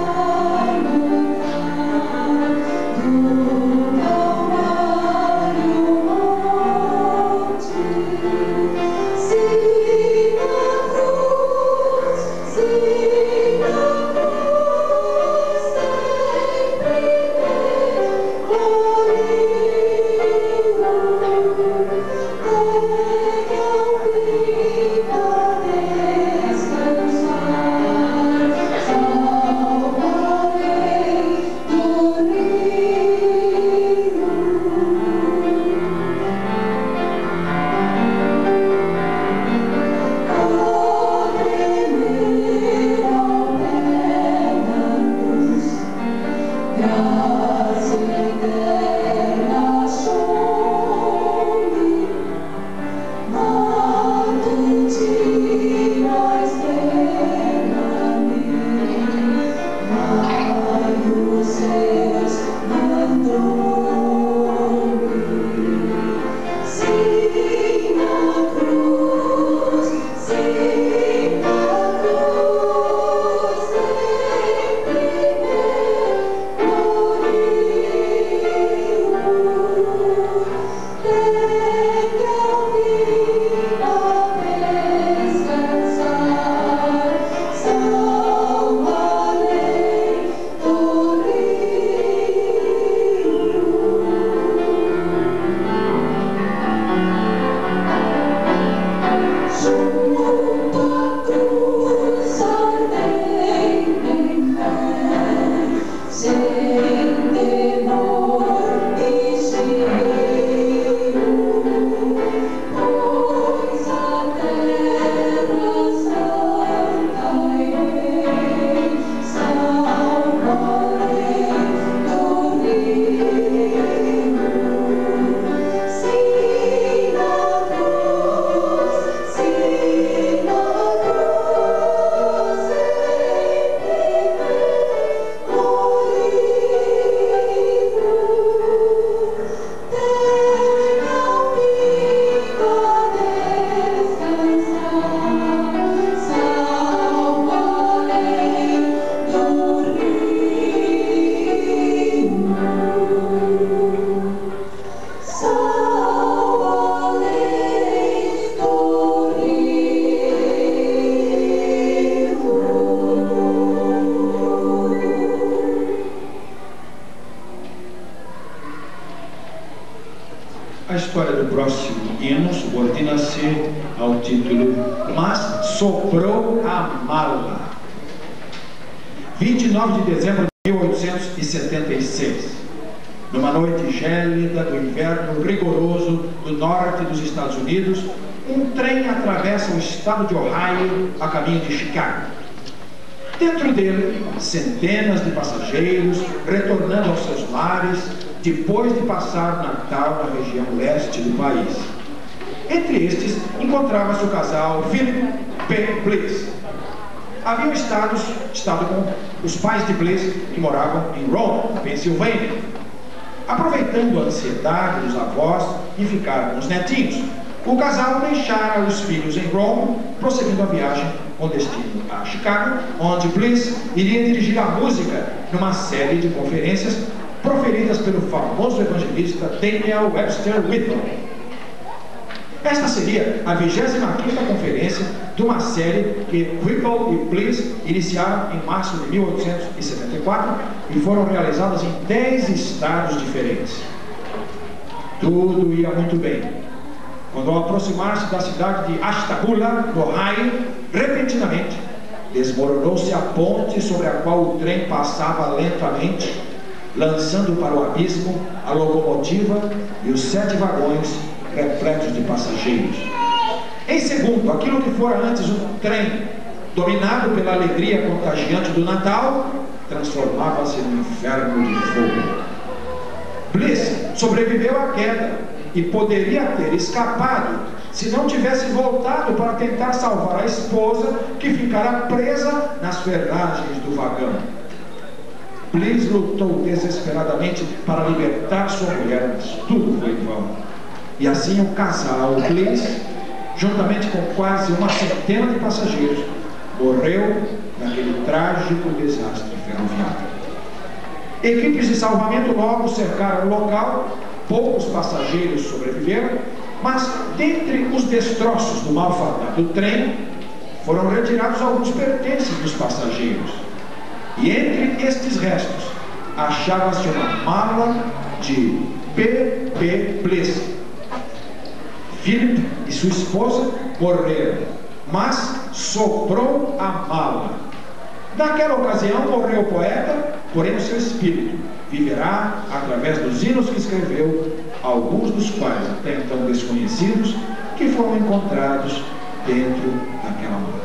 subordina-se ao título Mas Soprou a Mala. 29 de dezembro de 1876. Numa noite gélida do inverno rigoroso do norte dos Estados Unidos, um trem atravessa o estado de Ohio a caminho de Chicago. Dentro dele, centenas de passageiros retornando aos seus lares depois de passar o Natal na região leste do país. Entre estes, encontrava-se o casal Philip P. Bliss. Haviam estado com os pais de Bliss, que moravam em Rome, Pensilvânia. Aproveitando a ansiedade dos avós em ficar com os netinhos, o casal deixara os filhos em Rome, prosseguindo a viagem com destino a Chicago, onde Bliss iria dirigir a música numa série de conferências proferidas pelo famoso evangelista Daniel Webster Whittle. Esta seria a 25ª conferência de uma série que Whittle e Bliss iniciaram em março de 1874 e foram realizadas em 10 estados diferentes. Tudo ia muito bem, quando ao aproximar-se da cidade de Ashtabula, no Ohio, repentinamente desmoronou-se a ponte sobre a qual o trem passava lentamente, lançando para o abismo a locomotiva e os 7 vagões repletos de passageiros. Em segundo, aquilo que fora antes um trem dominado pela alegria contagiante do Natal, transformava-se num inferno de fogo. Bliss sobreviveu à queda e poderia ter escapado se não tivesse voltado para tentar salvar a esposa que ficara presa nas ferragens do vagão. Bliss lutou desesperadamente para libertar sua mulher, mas tudo foi em vão. E assim o casal Bliss, juntamente com quase uma centena de passageiros, morreu naquele trágico desastre ferroviário. Equipes de salvamento logo cercaram o local. Poucos passageiros sobreviveram, mas dentre os destroços do malfadado trem foram retirados alguns pertences dos passageiros. E entre estes restos achava-se uma mala de P.P. Bliss. Philip e sua esposa morreram, mas soprou a mala. Naquela ocasião morreu o poeta, porém o seu espírito viverá através dos hinos que escreveu, alguns dos quais até então desconhecidos, que foram encontrados dentro daquela mala.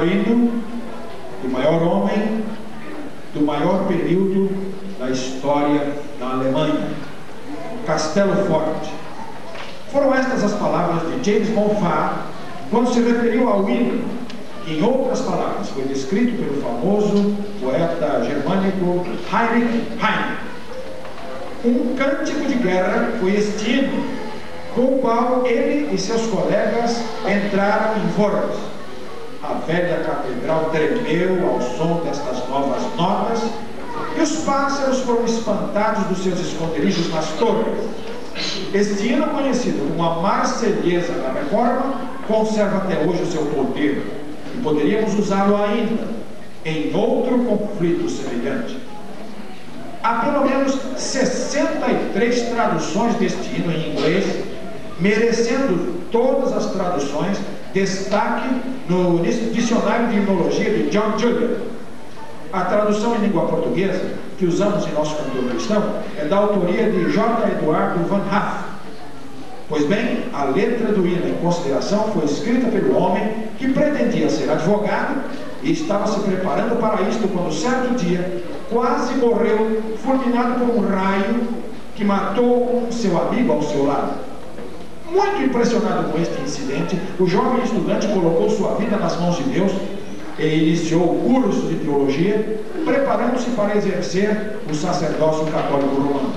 maior hino, do maior homem, do maior período da história da Alemanha, Castelo Forte. Foram estas as palavras de James Bonfá quando se referiu ao hino, que em outras palavras foi descrito pelo famoso poeta germânico Heinrich Heine. Um cântico de guerra foi este hino, com o qual ele e seus colegas entraram em Worms. A velha catedral tremeu ao som destas novas notas e os pássaros foram espantados dos seus esconderijos nas torres. Este hino, conhecido como a Marselhesa da Reforma, conserva até hoje o seu poder e poderíamos usá-lo ainda em outro conflito semelhante. Há pelo menos 63 traduções deste hino em inglês, merecendo todas as traduções destaque no dicionário de himnologia de John Julian. A tradução em língua portuguesa que usamos em nosso cantor cristão é da autoria de J. Eduardo Van Haff. Pois bem, a letra do hino em consideração foi escrita pelo homem que pretendia ser advogado e estava se preparando para isto quando certo dia quase morreu fulminado por um raio que matou seu amigo ao seu lado. Muito impressionado com este incidente, o jovem estudante colocou sua vida nas mãos de Deus e iniciou o curso de teologia, preparando-se para exercer o sacerdócio católico romano.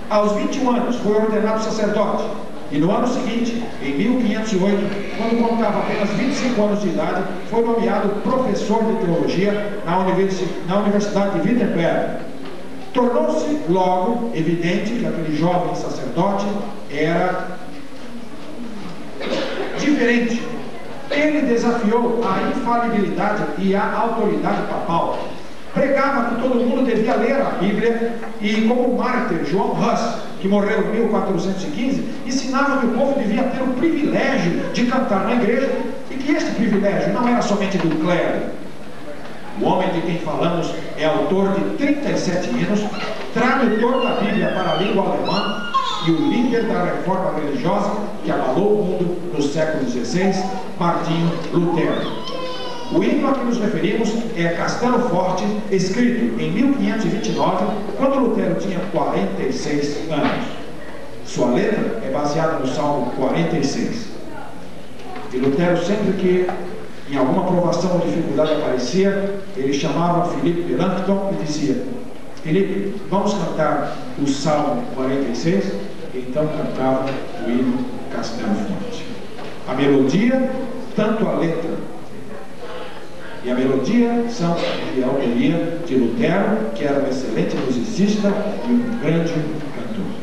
Aos 21 anos foi ordenado sacerdote e no ano seguinte, em 1508, quando contava apenas 25 anos de idade, foi nomeado professor de teologia na Universidade de Wittenberg. Tornou-se logo evidente que aquele jovem sacerdote era diferente. Ele desafiou a infalibilidade e a autoridade papal. Pregava que todo mundo devia ler a Bíblia e, como o mártir João Hus, que morreu em 1415, ensinava que o povo devia ter o privilégio de cantar na igreja e que este privilégio não era somente do clero. O homem de quem falamos é autor de 37 hinos, tradutor da Bíblia para a língua alemã e o líder da reforma religiosa que abalou o mundo no século XVI, Martinho Lutero. O hino a que nos referimos é Castelo Forte, escrito em 1529, quando Lutero tinha 46 anos. Sua letra é baseada no Salmo 46. E Lutero, sempre que em alguma provação ou dificuldade aparecia, ele chamava Filipe Melanchthon e dizia: Filipe, vamos cantar o Salmo 46? Então cantava o hino Castelo Forte. A melodia, tanto a letra e a melodia são de autoria de Lutero, que era um excelente musicista e um grande cantor.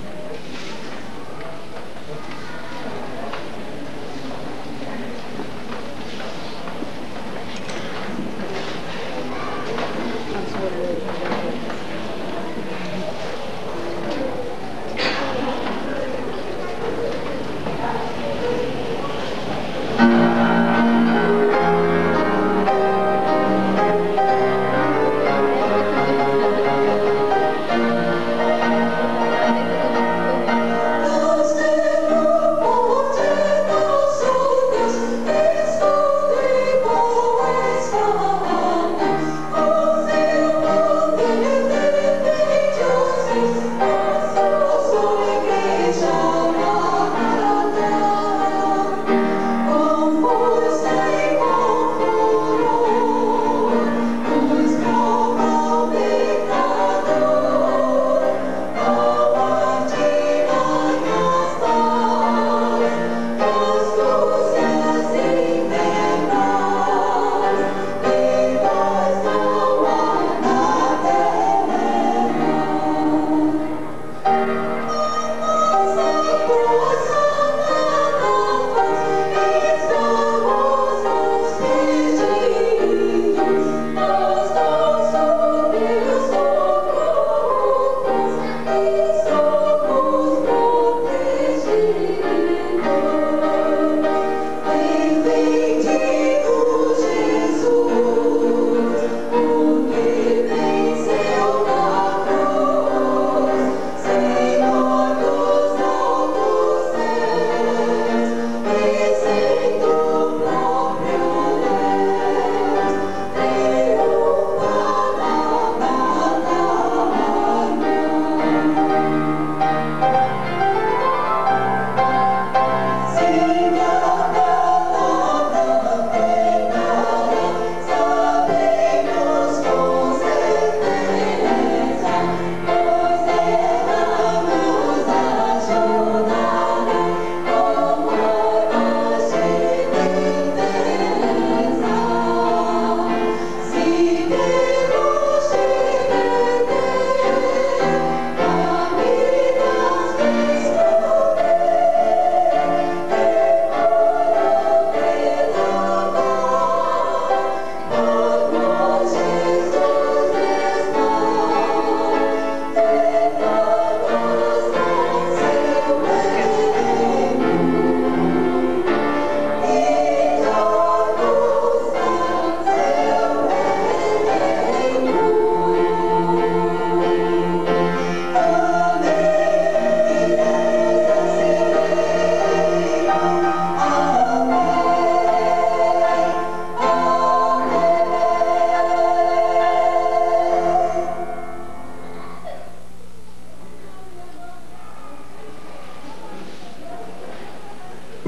Senhor.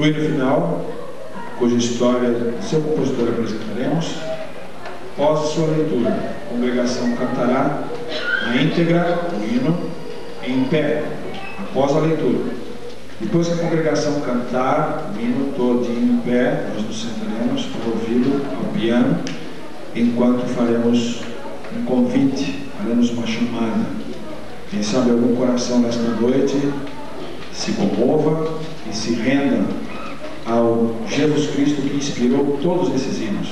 O hino final, cuja história do seu compositor apresentaremos, após sua leitura, a congregação cantará na íntegra o hino em pé, após a leitura. Depois que a congregação cantar o hino todinho em pé, nós nos sentaremos para ouvi-lo ao piano, enquanto faremos um convite, faremos uma chamada. Quem sabe algum coração nesta noite se comova e se renda ao Jesus Cristo que inspirou todos esses hinos.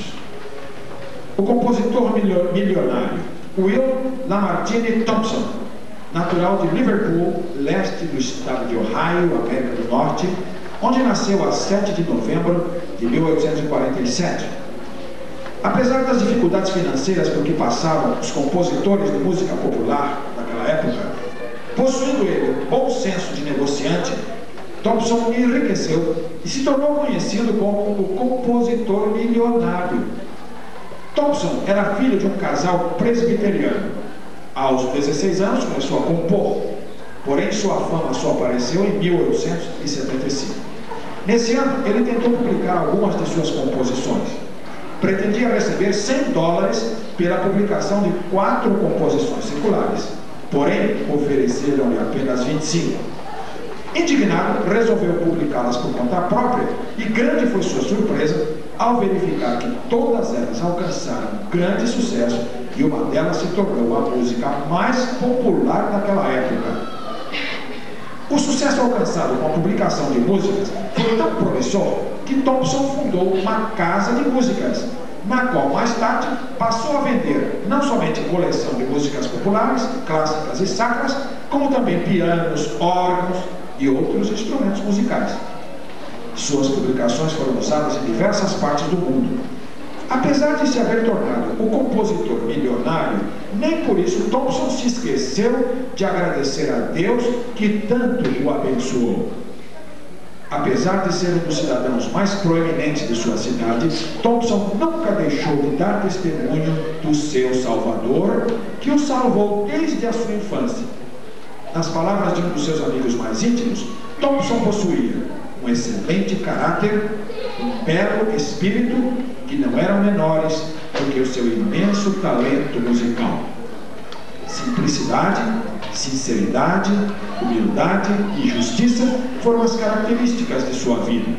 O compositor milionário Will Lamartine Thompson, natural de Liverpool, leste do estado de Ohio, América do Norte, onde nasceu a 7 de novembro de 1847. Apesar das dificuldades financeiras por que passavam os compositores de música popular daquela época, possuindo ele bom senso de negociante, Thompson enriqueceu e se tornou conhecido como o compositor milionário. Thompson era filho de um casal presbiteriano. Aos 16 anos começou a compor, porém sua fama só apareceu em 1875. Nesse ano, ele tentou publicar algumas de suas composições. Pretendia receber $100 pela publicação de 4 composições seculares, porém ofereceram-lhe apenas 25. Indignado, resolveu publicá-las por conta própria e grande foi sua surpresa ao verificar que todas elas alcançaram grande sucesso e uma delas se tornou a música mais popular daquela época. O sucesso alcançado com a publicação de músicas foi tão promissor que Thompson fundou uma casa de músicas, na qual mais tarde passou a vender não somente coleção de músicas populares, clássicas e sacras, como também pianos, órgãos e outros instrumentos musicais. Suas publicações foram usadas em diversas partes do mundo. Apesar de se haver tornado o compositor milionário, nem por isso Thompson se esqueceu de agradecer a Deus que tanto o abençoou. Apesar de ser um dos cidadãos mais proeminentes de sua cidade, Thompson nunca deixou de dar testemunho do seu Salvador, que o salvou desde a sua infância. Nas palavras de um dos seus amigos mais íntimos, Thompson possuía um excelente caráter, um belo espírito, que não eram menores do que o seu imenso talento musical. Simplicidade, sinceridade, humildade e justiça foram as características de sua vida.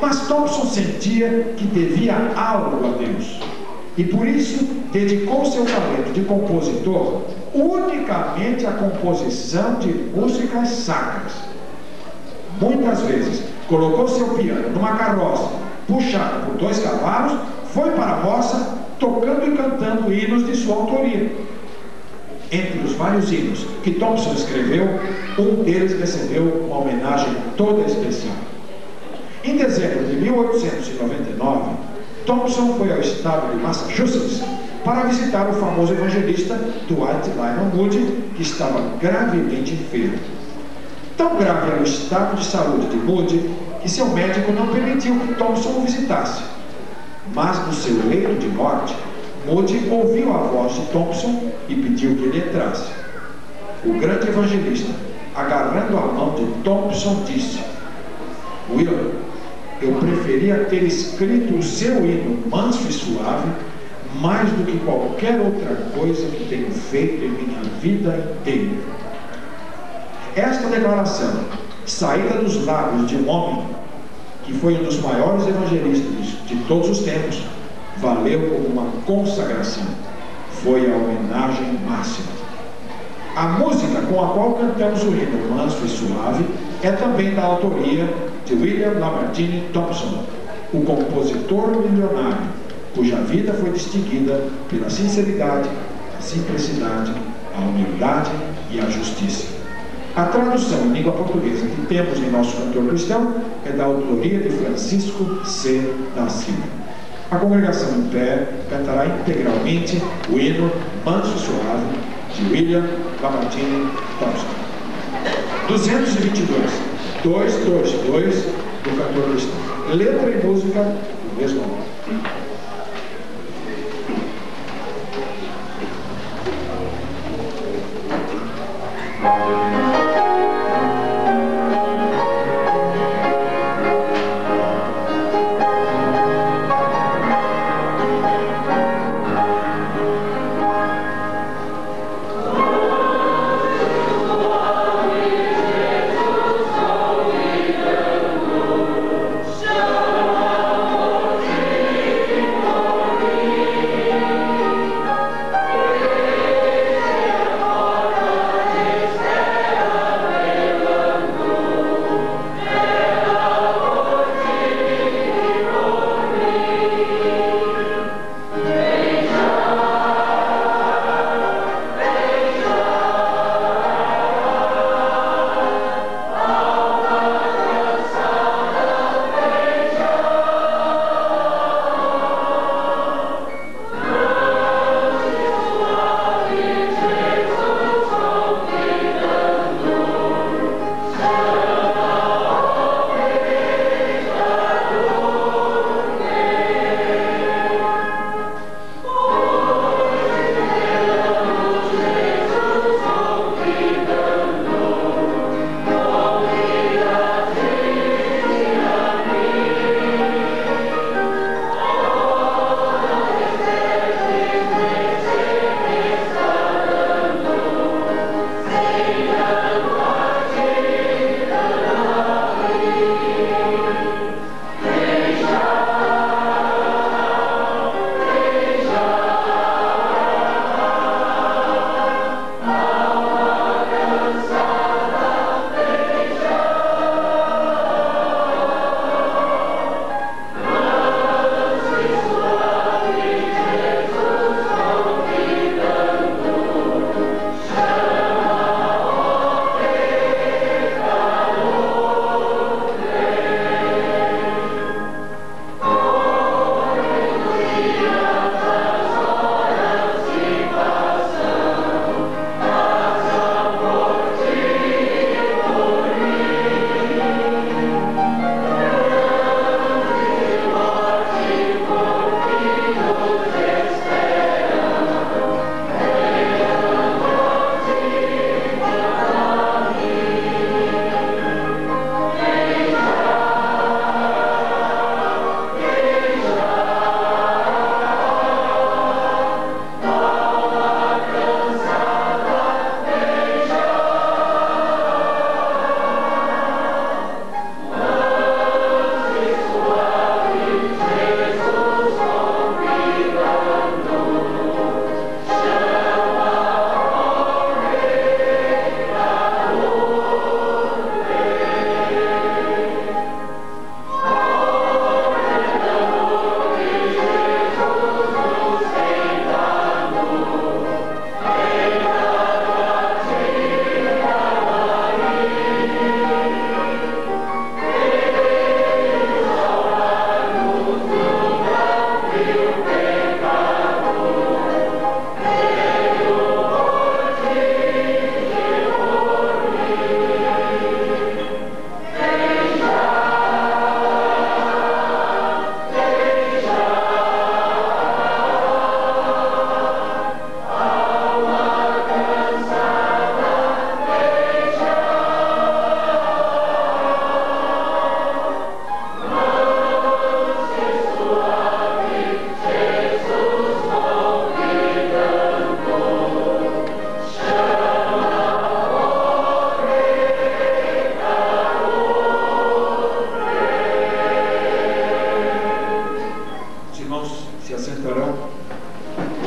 Mas Thompson sentia que devia algo a Deus e por isso dedicou seu talento de compositor unicamente à composição de músicas sacras. Muitas vezes colocou seu piano numa carroça puxada por 2 cavalos, foi para a roça tocando e cantando hinos de sua autoria. Entre os vários hinos que Thompson escreveu, um deles recebeu uma homenagem toda especial. Em dezembro de 1899, Thompson foi ao estado de Massachusetts para visitar o famoso evangelista Dwight Lyman Moody, que estava gravemente enfermo. Tão grave era o estado de saúde de Moody que seu médico não permitiu que Thompson o visitasse. Mas no seu leito de morte, Moody ouviu a voz de Thompson e pediu que ele entrasse. O grande evangelista, agarrando a mão de Thompson, disse: Will, eu preferia ter escrito o seu hino manso e suave mais do que qualquer outra coisa que tenho feito em minha vida inteira. Esta declaração, saída dos lábios de um homem que foi um dos maiores evangelistas de todos os tempos, valeu como uma consagração. Foi a homenagem máxima. A música com a qual cantamos o hino manso e suave é também da autoria de William Lamartine Thompson, o compositor milionário, cuja vida foi distinguida pela sinceridade, a simplicidade, a humildade e a justiça. A tradução em língua portuguesa que temos em nosso cantor cristão é da autoria de Francisco C. da Silva. A congregação em pé cantará integralmente o hino manso e suave de William Lamartine Thompson. 222, 222 do cantor cristão. Letra e música do mesmo nome.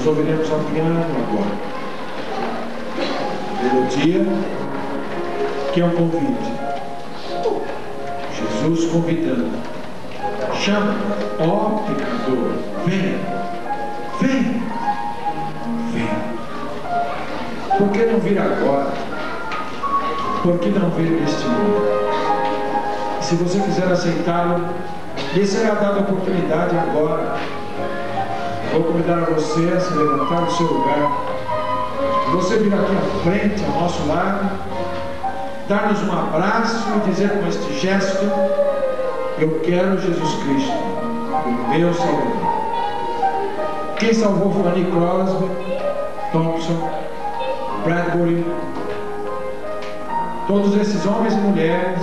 Nós ouviremos ao piano agora. Melodia, que é um convite. Jesus convidando. Chama, ó pecador, venha, venha, venha. Por que não vir agora? Por que não vir neste mundo? Se você quiser aceitá-lo, lhe será dada a oportunidade agora. Vou convidar a você a se levantar do seu lugar. Você vir aqui à frente, ao nosso lado, dar-nos um abraço e dizer com este gesto: eu quero Jesus Cristo, o meu Salvador. Quem salvou Fanny Crosby, Thompson, Bradbury, todos esses homens e mulheres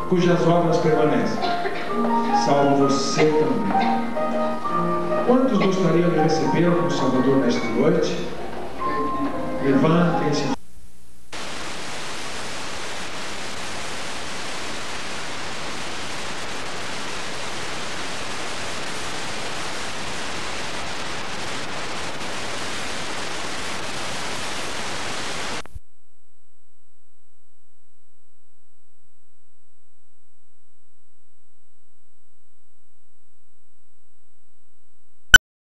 cujas obras permanecem. Salvo você também. Quantos gostariam de recebê-lo como Salvador nesta noite? Levantem-se.